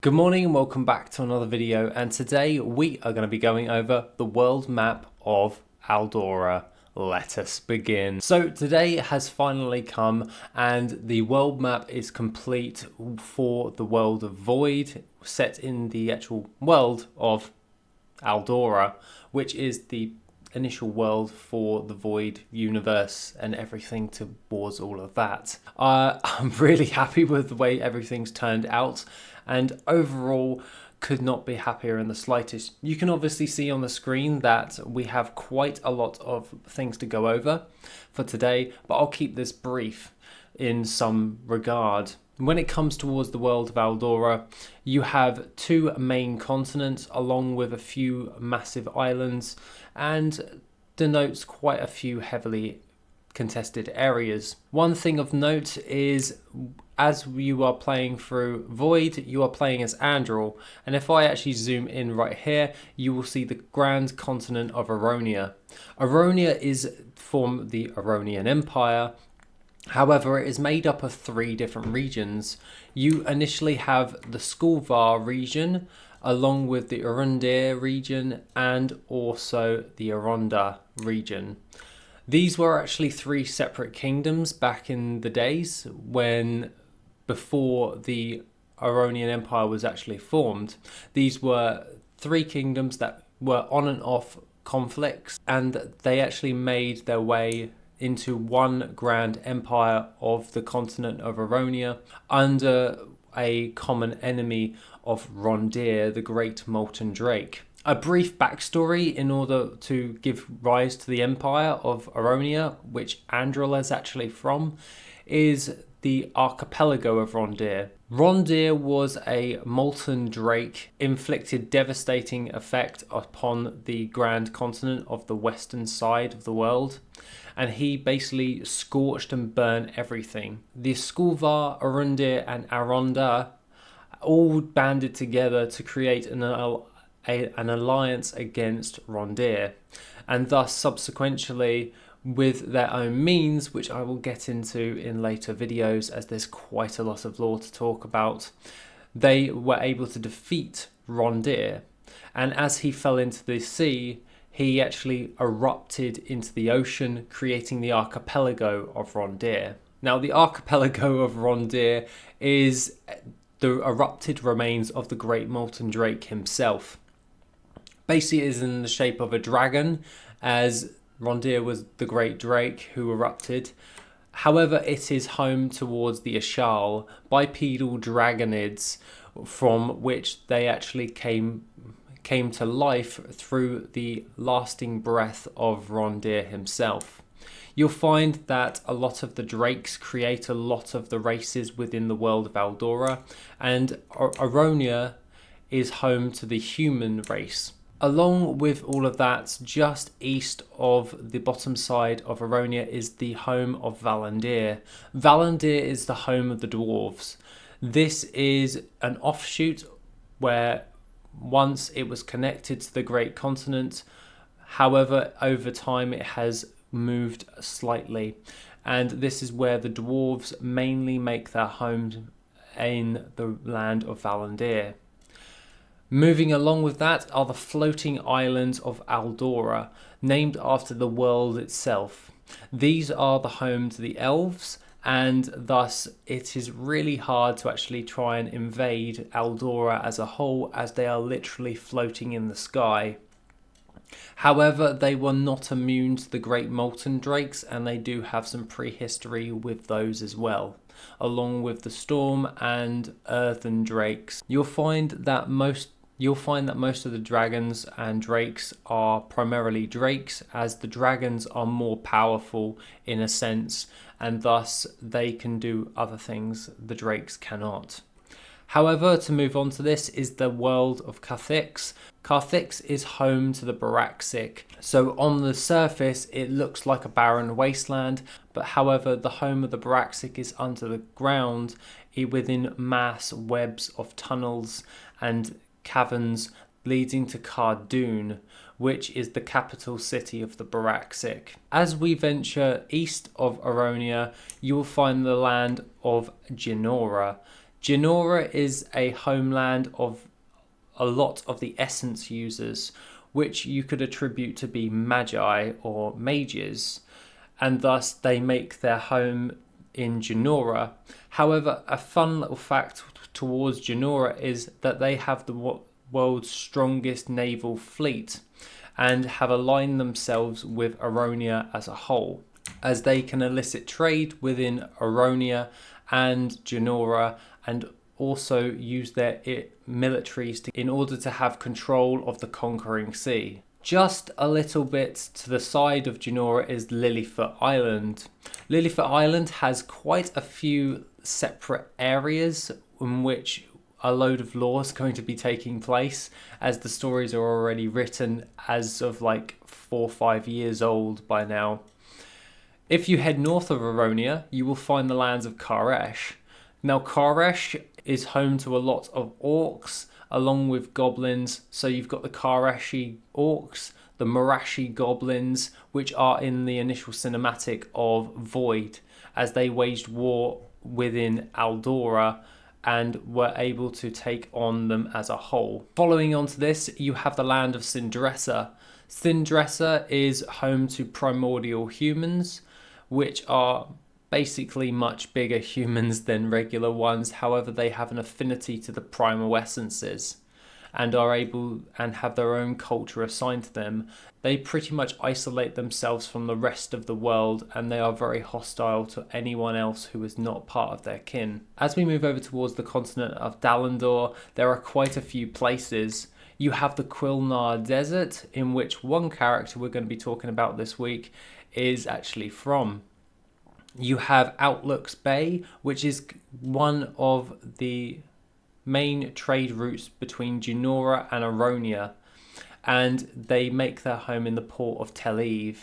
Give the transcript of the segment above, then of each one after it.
Good morning and welcome back to another video, and today we are going to be going over the world map of Aldora. Let us begin. So today has finally come and the world map is complete for the world of Void, set in the actual world of Aldora, which is the initial world for the Void universe and everything towards all of that. I'm really happy with the way everything's turned out, and overall could not be happier in the slightest. You can obviously see on the screen that we have quite a lot of things to go over for today, but I'll keep this brief in some regard. When it comes towards the world of Aldora, you have two main continents along with a few massive islands, and denotes quite a few heavily contested areas. One thing of note is, as you are playing through Void, you are playing as Andral, and if I actually zoom in right here, you will see the grand continent of Aronia. Aronia is from the Aronian Empire. However, it is made up of three different regions. You initially have the Skulvar region, along with the Valendir region, and also the Aronia region. These were actually three separate kingdoms back in the days before the Aronian Empire was actually formed. These were three kingdoms that were on and off conflicts, and they actually made their way into one grand empire of the continent of Aronia under a common enemy of Valendir, the great molten drake. A brief backstory in order to give rise to the empire of Aronia, which Andral is actually from, is the archipelago of Valendir. Valendir was a molten drake, inflicted devastating effect upon the grand continent of the western side of the world, and he basically scorched and burnt everything. The Skulvar, Valendir and Aronia all banded together to create an alliance against Valendir, and thus subsequently, with their own means, which I will get into in later videos as there's quite a lot of lore to talk about, they were able to defeat Valendir, and as he fell into the sea, he actually erupted into the ocean, creating the archipelago of Valendir. Now, the archipelago of Valendir is the erupted remains of the great molten drake himself. Basically, it is in the shape of a dragon, as Valendir was the great drake who erupted. However, it is home towards the Ashal, bipedal dragonids, from which they actually came to life through the lasting breath of Valendir himself. You'll find that a lot of the drakes create a lot of the races within the world of Aldora, and Aronia is home to the human race. Along with all of that, just east of the bottom side of Aronia is the home of Valendir. Valendir is the home of the dwarves. This is an offshoot where once it was connected to the great continent. However, over time it has moved slightly, and this is where the dwarves mainly make their home in the land of Valendir. Moving along with that are the floating islands of Aldora, named after the world itself. These are the home to the elves, and thus it is really hard to actually try and invade Aldora as a whole, as they are literally floating in the sky. However, they were not immune to the great molten drakes, and they do have some prehistory with those as well, along with the storm and earthen drakes. You'll find that most of the dragons and drakes are primarily drakes, as the dragons are more powerful in a sense, and thus they can do other things the drakes cannot. However, to move on to this is the world of Carthix. Carthix is home to the Baraxic. So on the surface it looks like a barren wasteland, but however the home of the Baraxic is under the ground within mass webs of tunnels and caverns leading to Cardoon, which is the capital city of the Baraxic. As we venture east of Aronia, you will find the land of Genora. Genora is a homeland of a lot of the essence users, which you could attribute to be magi or mages, and thus they make their home in Genora. However, a fun little fact towards Genora is that they have the world's strongest naval fleet and have aligned themselves with Aronia as a whole, as they can elicit trade within Aronia and Genora, and also use their militaries in order to have control of the conquering sea. Just a little bit to the side of Genora is Lilyfoot Island. Lilyfoot Island has quite a few separate areas in which a load of lore is going to be taking place, as the stories are already written as of like 4 or 5 years old by now. If you head north of Aronia, you will find the lands of Karesh. Now, Karesh is home to a lot of orcs along with goblins. So you've got the Kareshi orcs, the Marashi goblins, which are in the initial cinematic of Void, as they waged war within Aldora and were able to take on them as a whole. Following on to this, you have the land of Cindressa. Cindressa is home to primordial humans, which are basically much bigger humans than regular ones. However, they have an affinity to the primal essences and are able and have their own culture assigned to them. They pretty much isolate themselves from the rest of the world, and they are very hostile to anyone else who is not part of their kin. As we move over towards the continent of Dalindor, there are quite a few places. You have the Quilnar Desert, in which one character we're going to be talking about this week is actually from. You have Outlooks Bay, which is one of the main trade routes between Genora and Aronia, and they make their home in the port of Tel Aviv.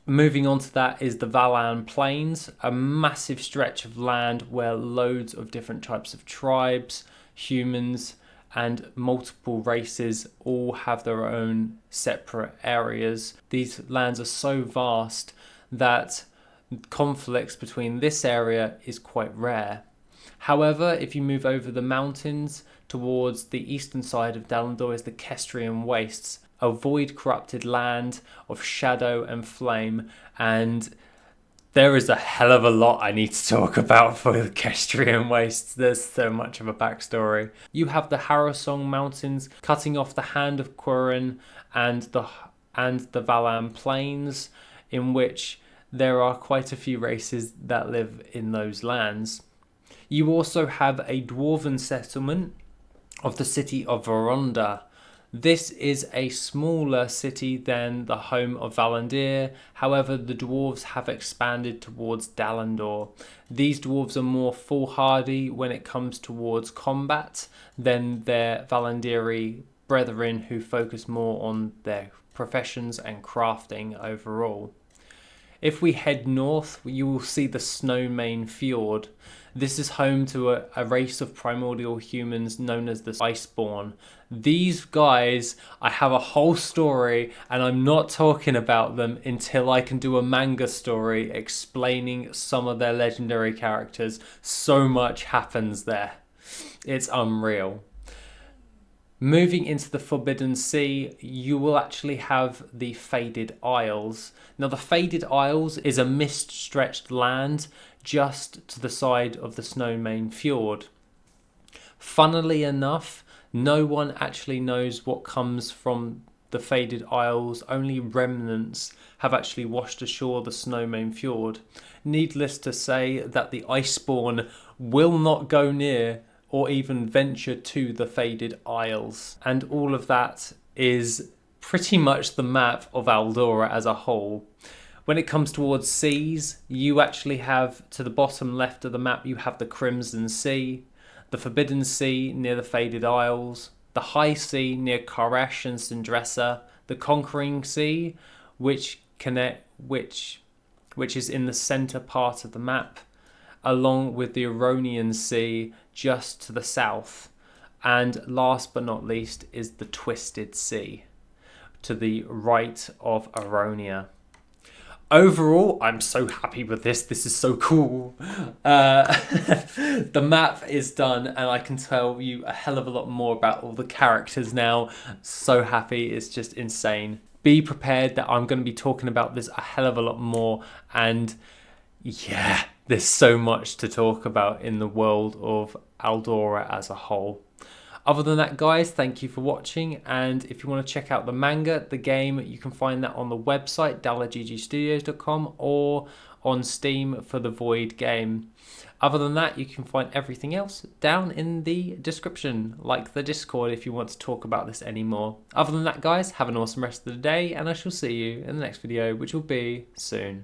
Moving on to that is the Valan Plains, a massive stretch of land where loads of different types of tribes, humans, and multiple races all have their own separate areas. These lands are so vast that conflicts between this area is quite rare. However, if you move over the mountains towards the eastern side of Dalindor is the Kestrian Wastes, a void-corrupted land of shadow and flame, and there is a hell of a lot I need to talk about for the Kestrian Wastes. There's so much of a backstory. You have the Harrowsong Mountains cutting off the hand of Quiryn and the Valan Plains, in which there are quite a few races that live in those lands. You also have a dwarven settlement of the city of Veronda. This is a smaller city than the home of Valendir. However, the dwarves have expanded towards Dalindor. These dwarves are more foolhardy when it comes towards combat than their Valendiri brethren, who focus more on their professions and crafting overall. If we head north, you will see the Snowmane Fjord. This is home to a race of primordial humans known as the Iceborn. These guys, I have a whole story, and I'm not talking about them until I can do a manga story explaining some of their legendary characters. So much happens there. It's unreal. Moving into the Forbidden Sea, you will actually have the Faded Isles. Now, the Faded Isles is a mist-stretched land just to the side of the Snowmane Fjord. Funnily enough, no one actually knows what comes from the Faded Isles. Only remnants have actually washed ashore the Snowmane Fjord. Needless to say that the Iceborn will not go near or even venture to the Faded Isles. And all of that is pretty much the map of Aldora as a whole. When it comes towards seas, you actually have, to the bottom left of the map, you have the Crimson Sea, the Forbidden Sea near the Faded Isles, the High Sea near Karesh and Cindressa, the Conquering Sea, which is in the centre part of the map, along with the Aronian Sea just to the south, and last but not least is the Twisted Sea to the right of Aronia. overall, I'm so happy with this. This is so cool. The map is done, and I can tell you a hell of a lot more about all the characters now. So happy. It's just insane. Be prepared that I'm going to be talking about this a hell of a lot more. And yeah, there's so much to talk about in the world of Aldora as a whole. Other than that, guys, thank you for watching, and if you want to check out the manga, the game, you can find that on the website dalagggstudios.com or on Steam for the Void game. Other than that, you can find everything else down in the description, like the Discord if you want to talk about this anymore. Other than that, guys, have an awesome rest of the day, and I shall see you in the next video, which will be soon.